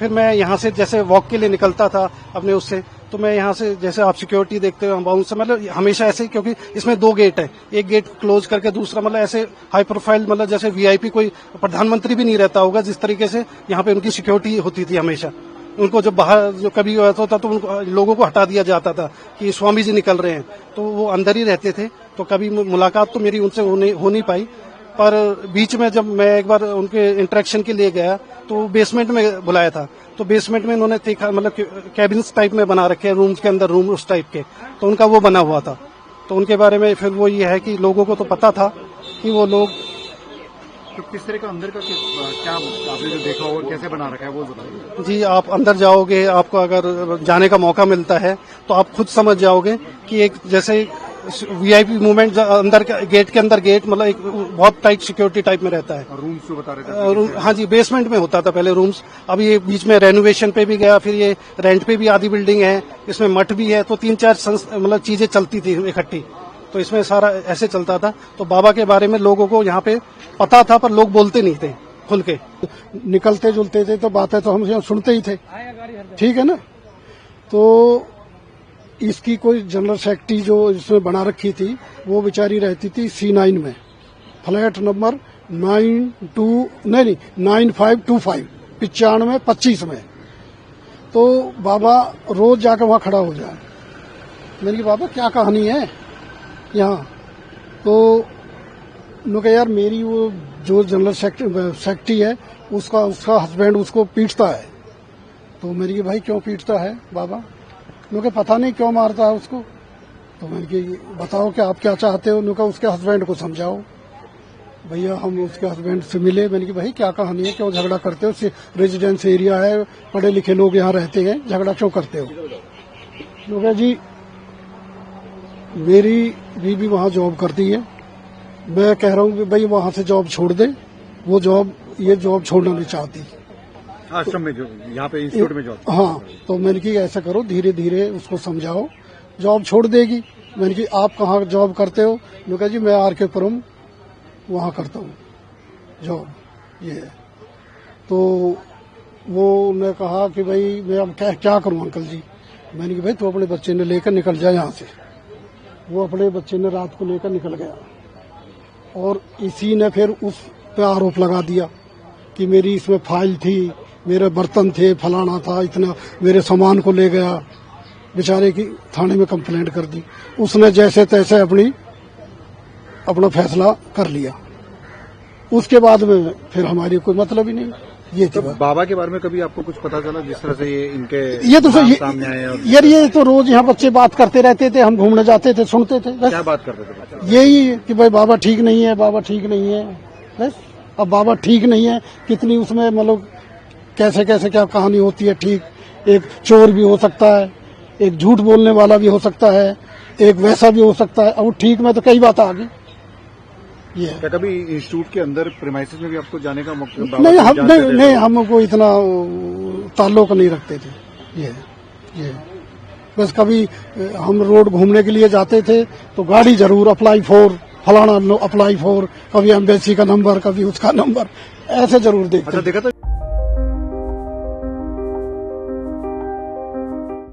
फिर मैं यहाँ से जैसे वॉक के लिए निकलता था अपने उससे, तो मैं यहाँ से जैसे आप सिक्योरिटी देखते हो बाउंड से, मतलब हमेशा ऐसे, क्योंकि इसमें 2 गेट है, एक गेट क्लोज करके दूसरा, मतलब ऐसे हाई प्रोफाइल, मतलब जैसे वीआईपी कोई प्रधानमंत्री भी नहीं रहता होगा जिस तरीके से यहाँ पे उनकी सिक्योरिटी होती थी हमेशा। उनको जब बाहर जो कभी होता था तो उनको लोगों को हटा दिया जाता था कि स्वामी जी निकल रहे हैं, तो वो अंदर ही रहते थे। तो कभी मुलाकात तो मेरी उनसे हो नहीं पाई, पर बीच में जब मैं एक बार उनके इंटरेक्शन के लिए गया तो बेसमेंट में बुलाया था, तो बेसमेंट में इन्होंने देखा, मतलब कैबिन्स टाइप में बना रखे हैं, रूम्स के अंदर रूम उस टाइप के, तो उनका वो बना हुआ था। तो उनके बारे में फिर वो ये है कि लोगों को तो पता था कि वो लोग तो किस तरह का अंदर का क्या आपने जो देखा और कैसे बना रखा है वो बताइए। जी, आप अंदर जाओगे, आपको अगर जाने का मौका मिलता है तो आप खुद समझ जाओगे कि एक जैसे वीआईपी मूवमेंट अंदर गेट के अंदर गेट, मतलब एक बहुत टाइट सिक्योरिटी टाइप में रहता है। रूम्स जो बता रहे थे हाँ जी, बेसमेंट में होता था पहले रूम्स, अब ये बीच में रेनोवेशन पे भी गया, फिर ये रेंट पे भी आधी बिल्डिंग है, इसमें मठ भी है, तो 3-4 मतलब चीजें चलती थी इकट्ठी, तो इसमें सारा ऐसे चलता था। तो बाबा के बारे में लोगों को यहाँ पे पता था, पर लोग बोलते नहीं थे खुल के। निकलते जुलते थे तो बातें तो हम यहाँ सुनते ही थे, ठीक है ना। तो इसकी कोई जनरल सेक्रेटरी जो इसमें बना रखी थी वो बेचारी रहती थी C9 में, फ्लैट नंबर 9525 9525 में। तो बाबा रोज जाकर वहां खड़ा हो जाए। मैंने कहा बाबा क्या कहानी है यहाँ? तो उन्होंने कहा यार मेरी वो जो जनरल सेक्रेटरी है उसका हस्बैंड उसको पीटता है। तो मैंने कहा भाई क्यों पीटता है बाबा? उन्होंने कहा पता नहीं क्यों मारता है उसको। तो मैंने कहा बताओ कि आप क्या चाहते हो? उन्होंने कहा उसके हस्बैंड को समझाओ। भैया हम उसके हस्बैंड से मिले। मैंने कहा भाई क्या कहानी है, क्यों झगड़ा करते हो? रेजिडेंस एरिया है, पढ़े लिखे लोग यहाँ रहते हैं, झगड़ा क्यों करते हो? उन्होंने कहा जी मेरी बीवी वहाँ जॉब करती है, मैं कह रहा हूँ कि भाई वहाँ से जॉब छोड़ दे, वो जॉब ये जॉब छोड़ना नहीं चाहती। आश्रम में जो यहाँ पे इंस्टीट्यूट में जॉब। हाँ, तो मैंने कहा ऐसा करो धीरे धीरे उसको समझाओ, जॉब छोड़ देगी। मैंने कहा आप कहाँ जॉब करते हो? उन्होंने कहा जी मैं RK पुरम वहाँ करता हूँ जॉब, ये है। तो वो ने कहा कि भाई मैं अब क्या करूँ अंकल जी? मैंने कहा भाई तू अपने बच्चे ने लेकर निकल जाए यहाँ से। वो अपने बच्चे ने रात को लेकर निकल गया, और इसी ने फिर उस पे आरोप लगा दिया कि मेरी इसमें फाइल थी, मेरे बर्तन थे, फलाना था, इतना मेरे सामान को ले गया। बेचारे की थाने में कंप्लेंट कर दी। उसने जैसे तैसे अपना फैसला कर लिया। उसके बाद में फिर हमारी कोई मतलब ही नहीं। ये तो बाबा के बारे में कभी आपको कुछ पता चला जिस तरह से ये इनके ये तो सामने आए? यार ये तो रोज यहाँ बच्चे बात करते रहते थे, हम घूमने जाते थे, सुनते थे, बस। क्या बात करते थे बच्चे? यही कि भाई बाबा ठीक नहीं है, बाबा ठीक नहीं है, बस। अब बाबा ठीक नहीं है, कितनी उसमें मतलब कैसे कैसे क्या कहानी होती है। ठीक, एक चोर भी हो सकता है, एक झूठ बोलने वाला भी हो सकता है, एक वैसा भी हो सकता है। अब ठीक में तो कई बात आ गई। ये क्या कभी इंस्टीट्यूट के अंदर प्रीमाइसेस में भी आपको जाने का मौका? नहीं, हमको इतना ताल्लुक नहीं रखते थे। ये बस कभी हम रोड घूमने के लिए जाते थे तो गाड़ी जरूर अप्लाई फॉर फलाना, अप्लाई फॉर, कभी एम्बेसी का नंबर, कभी उसका नंबर, ऐसे जरूर देखते। अच्छा, देखा था।